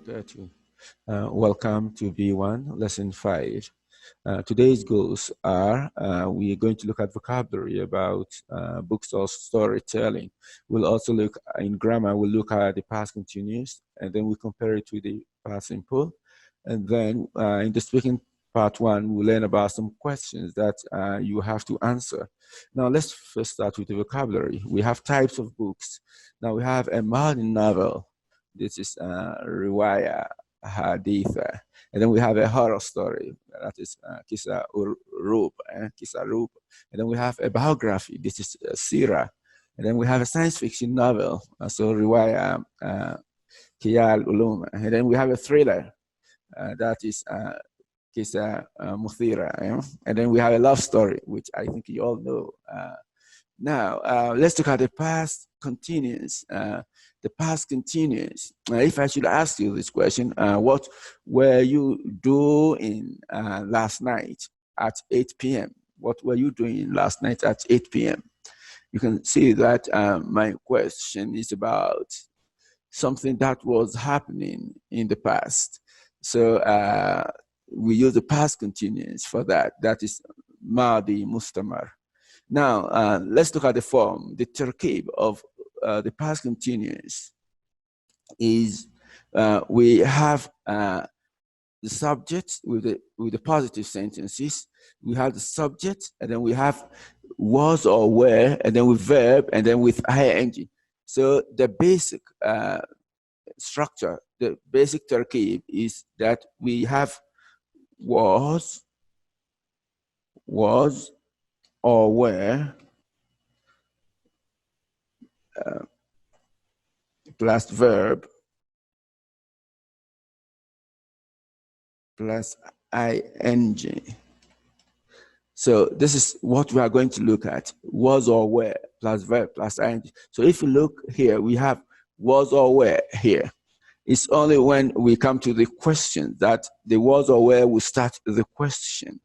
wabarakatuh. Welcome to B1, Lesson 5. Today's goals are we are going to look at vocabulary about books of storytelling. We'll also look in grammar, we'll look at the past continuous, and then we compare it to the past simple. And then in the speaking part one, we'll learn about some questions that you have to answer. Now, let's first start with the vocabulary. We have types of books. Now, we have a modern novel. This is riwaya, haditha. And then we have a horror story, that is Kisa Rub, Kisa Rub. And then we have a biography, this is Sira. And then we have a science fiction novel, so Riwaya Kiyal Ulum. And then we have a thriller, that is Kisa Muthira. And then we have a love story, which I think you all know. Now, let's look at the past continuous. The past continuous. If I should ask you this question, what were you doing last night at 8 p.m.? What were you doing last night at 8 p.m.? You can see that my question is about something that was happening in the past. So we use the past continuous for that. That is Madi Mustamar. Now, let's look at the form. The terkib of the past continuous is we have the subject with the positive sentences. We have the subject, and then we have was or were, and then with verb, and then with ing. So the basic structure, the basic terkib is that we have was or were plus verb plus ing. So this is what we are going to look at, was or were plus verb plus ing. So if you look here, we have was or were here. It's only when we come to the question that the was or were will start the question.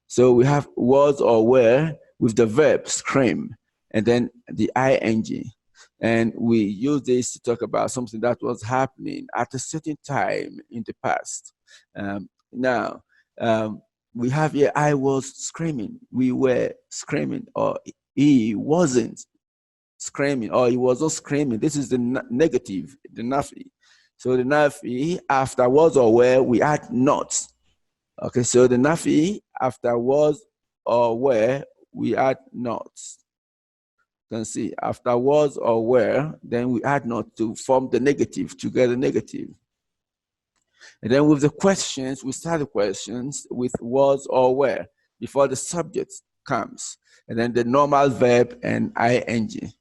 So we have was or were with the verb scream and then the ing. And we use this to talk about something that was happening at a certain time in the past. Now, we have here, I was screaming, we were screaming, or he wasn't screaming, or he wasn't screaming. This is the negative, the nafi. So the nafi, after was or were, we add not. Okay, so the nafi, after was or were, we add not. You can see, after was or were, then we add not to form the negative, to get the negative. And then with the questions, we start the questions with was or were before the subject comes. And then the normal verb and ing.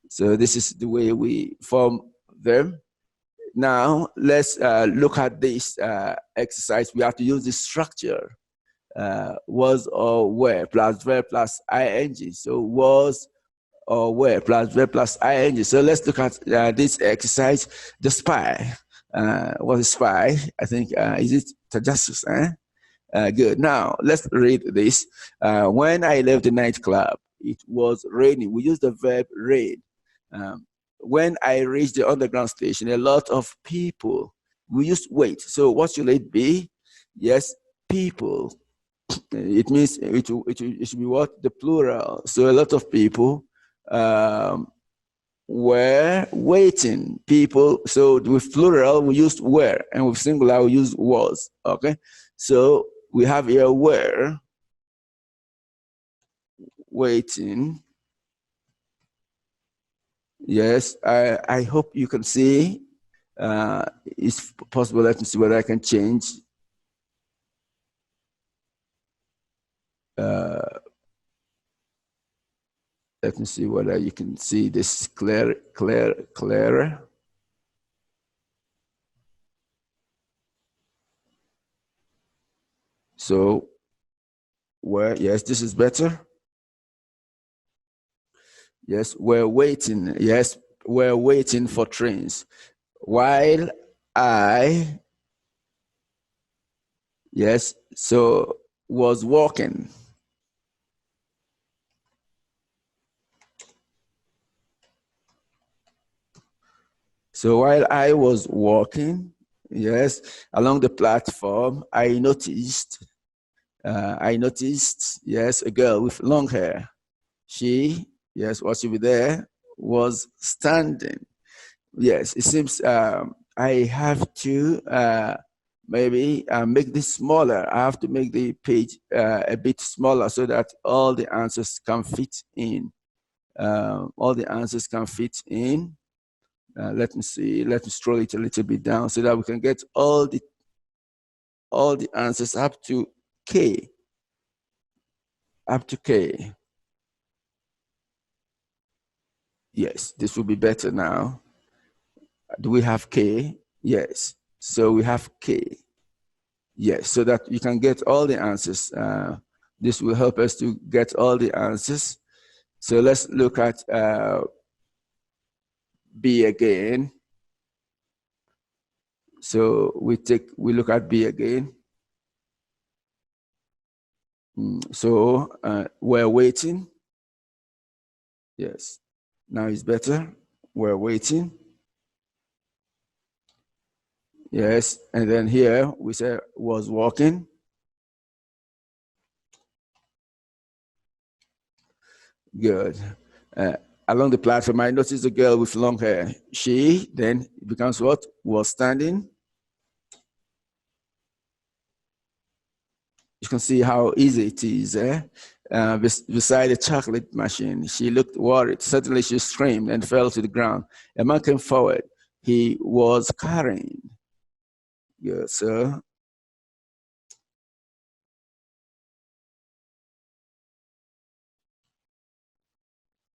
So this is the way we form them. Now, let's look at this exercise. We have to use this structure, was or were plus verb plus ing. So was or were plus verb plus ing. So let's look at this exercise. The spy. What is spy? I think, is it tajassus? Good. Now, let's read this. When I left the nightclub, it was raining. We use the verb rain. When I reached the underground station, a lot of people, we used wait. So what should it be? Yes, people. It means it should be what? The plural. So a lot of people were waiting. People, so with plural, we used were, and with singular, we use was. Okay? So we have here were waiting. Yes, I hope you can see. It's possible. Let me see whether I can change. Let me see whether you can see this clearer. So, where, yes, this is better. Yes, we're waiting. Yes, we're waiting for trains. While I, yes, so was walking. So while I was walking, Yes, along the platform, I noticed, yes, a girl with long hair. She, yes, was she there, was standing. Yes, it seems I have to maybe make this smaller. I have to make the page a bit smaller so that all the answers can fit in. All the answers can fit in. Let me see. Let me scroll it a little bit down so that we can get all the answers up to K. Up to K. Yes, this will be better now. Do we have K? Yes. So we have K. Yes, so that you can get all the answers. This will help us to get all the answers. So let's look at B again. So we look at B again. So we're waiting. Yes, now it's better. We're waiting. Yes, and then here we say was walking. Good. Along the platform, I noticed a girl with long hair. She then becomes what? Was standing. You can see how easy it is. Beside a chocolate machine, she looked worried. Suddenly, she screamed and fell to the ground. A man came forward. He was carrying. Yes, sir.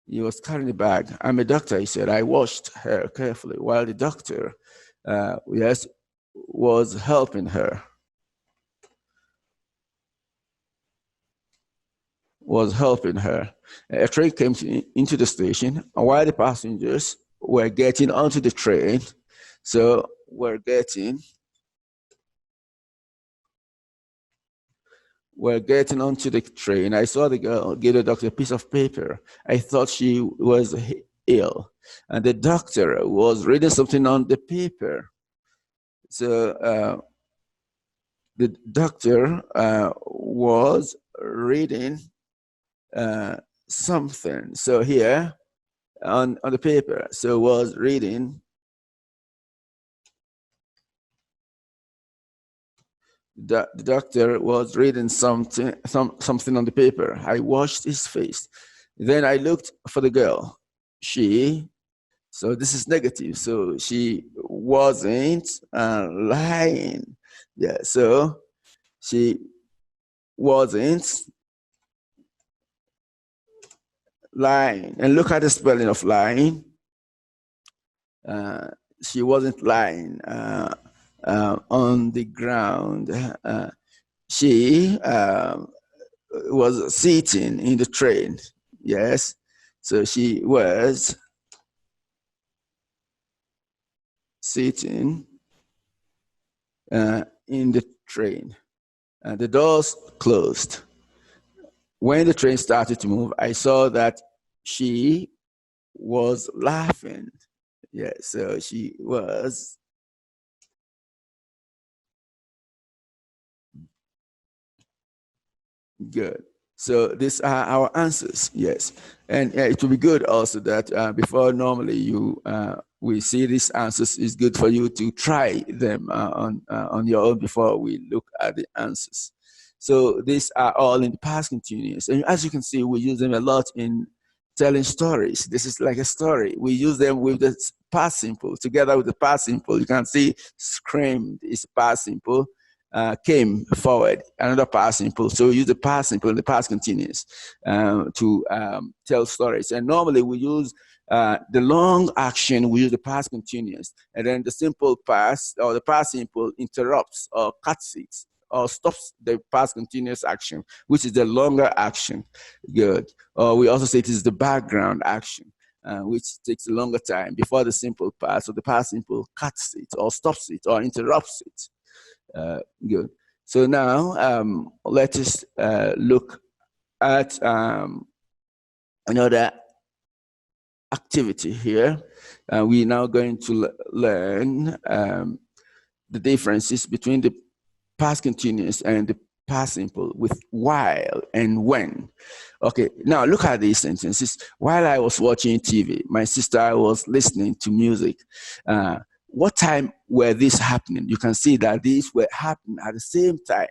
He was carrying a bag. I'm a doctor, he said. I watched her carefully while the doctor, yes, was helping her. Was helping her. A train came into the station, and while the passengers were getting onto the train, so we're getting onto the train. I saw the girl give the doctor a piece of paper. I thought she was ill, and the doctor was reading something on the paper. So the doctor was reading something. So here on the paper, so was reading. The doctor was reading something on the paper. I watched his face. Then I looked for the girl. So this is negative. So she wasn't lying. Yeah, so she wasn't lying. And look at the spelling of lying. She wasn't lying on the ground. She was sitting in the train. Yes. So she was sitting in the train. The doors closed. When the train started to move, I saw that she was laughing. Yeah, so she was good. So these are our answers. Yes, and it will be good also that before normally we see these answers, it's good for you to try them on your own before we look at the answers. So these are all in the past continuous, and as you can see, we use them a lot in telling stories. This is like a story. We use them with the past simple together with the past simple. You can see screamed is past simple. Came forward, another past simple. So we use the past simple and the past continuous to tell stories. And normally we use the long action, we use the past continuous. And then the simple past or the past simple interrupts or cuts it or stops the past continuous action, which is the longer action. Good. Or we also say it is the background action. Which takes a longer time before the simple past. So the past simple cuts it or stops it or interrupts it. Good. So now let us look at another activity here. We're now going to learn the differences between the past continuous and the past simple with while and when. Okay, now look at these sentences. While I was watching TV, my sister was listening to music. What time were these happening? You can see that these were happening at the same time.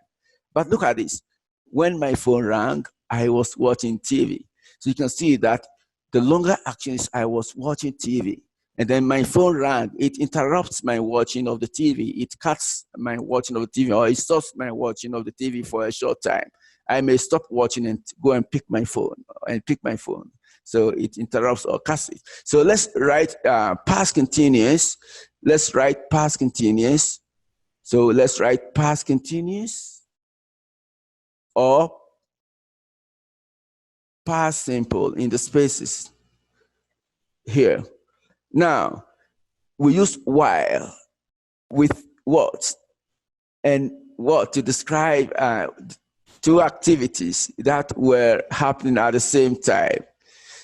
But look at this. When my phone rang, I was watching TV. So you can see that the longer action is I was watching TV. And then my phone rang. It interrupts my watching of the TV. It cuts my watching of the TV, or it stops my watching of the TV for a short time. I may stop watching and go and pick my phone. So it interrupts or cuts it. So let's write past continuous. Let's write past continuous. So let's write past continuous or past simple in the spaces here. Now, we use while with what and what to describe two activities that were happening at the same time.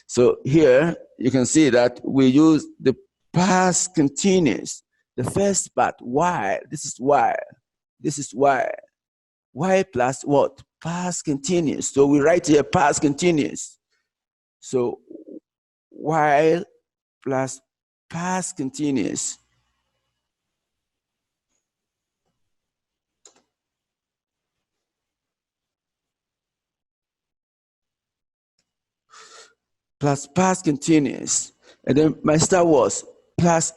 So here you can see that we use the past continuous. The first part, while. This is while. This is while. While plus what? Past continuous. So we write here past continuous. So while plus past continuous. Plus past continuous. And then my star was plus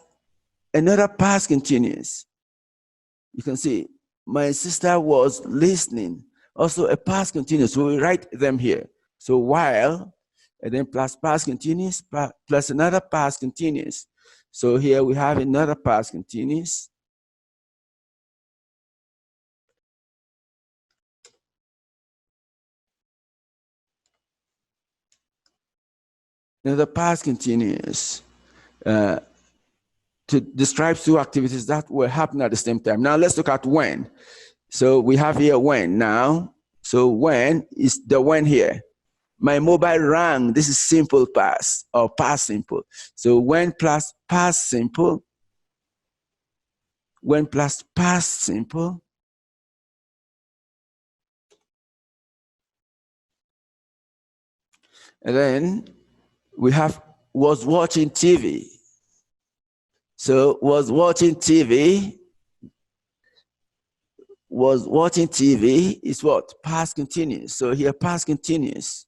another past continuous. You can see my sister was listening. Also a past continuous. So we write them here. So while, and then plus past continuous, plus another past continuous. So here we have another past continuous. Another past continuous to describe two activities that were happening at the same time. Now let's look at when. So we have here when now. So when is the when here. My mobile rang. This is simple past or past simple. So when plus past simple. When plus past simple. And then we have was watching TV. So was watching TV. Was watching TV is what? Past continuous. So here past continuous.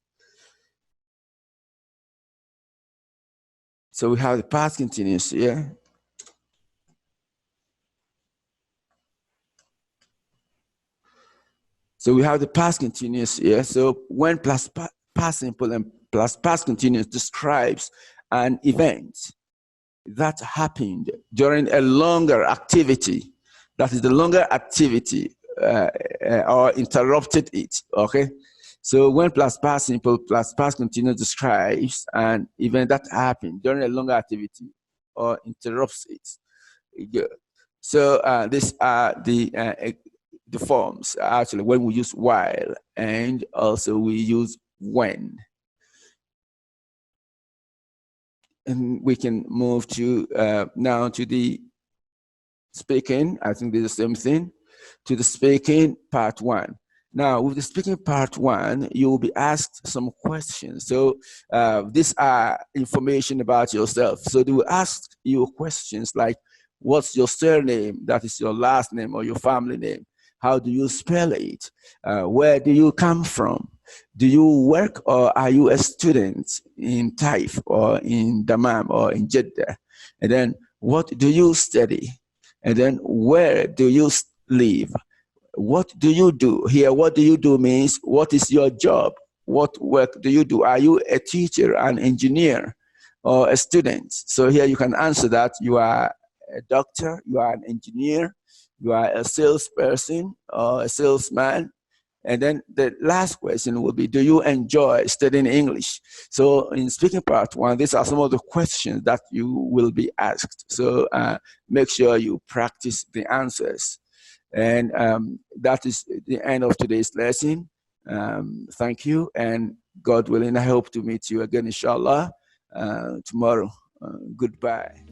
So we have the past continuous here. So we have the past continuous here. So when plus past simple and plus past continuous describes an event that happened during a longer activity. That is the longer activity or interrupted it, okay? So when plus past simple plus past continuous describes an event that happened during a longer activity or interrupts it. Good. So these are the forms actually when we use while, and also we use when. And we can move to now to the speaking. I think it's the same thing. To the speaking part one. Now, with the speaking part one, you will be asked some questions. So these are information about yourself. So they will ask you questions like, what's your surname? That is your last name or your family name. How do you spell it? Where do you come from? Do you work or are you a student in Taif or in Dammam or in Jeddah? And then what do you study? And then where do you live? What do you do? Here, what do you do means what is your job? What work do you do? Are you a teacher, an engineer, or a student? So here you can answer that. You are a doctor, you are an engineer, you are a salesperson or a salesman. And then the last question will be, do you enjoy studying English? So in speaking part one, these are some of the questions that you will be asked. So make sure you practice the answers. And that is the end of today's lesson. Thank you. And God willing, I hope to meet you again, inshallah, tomorrow. Goodbye.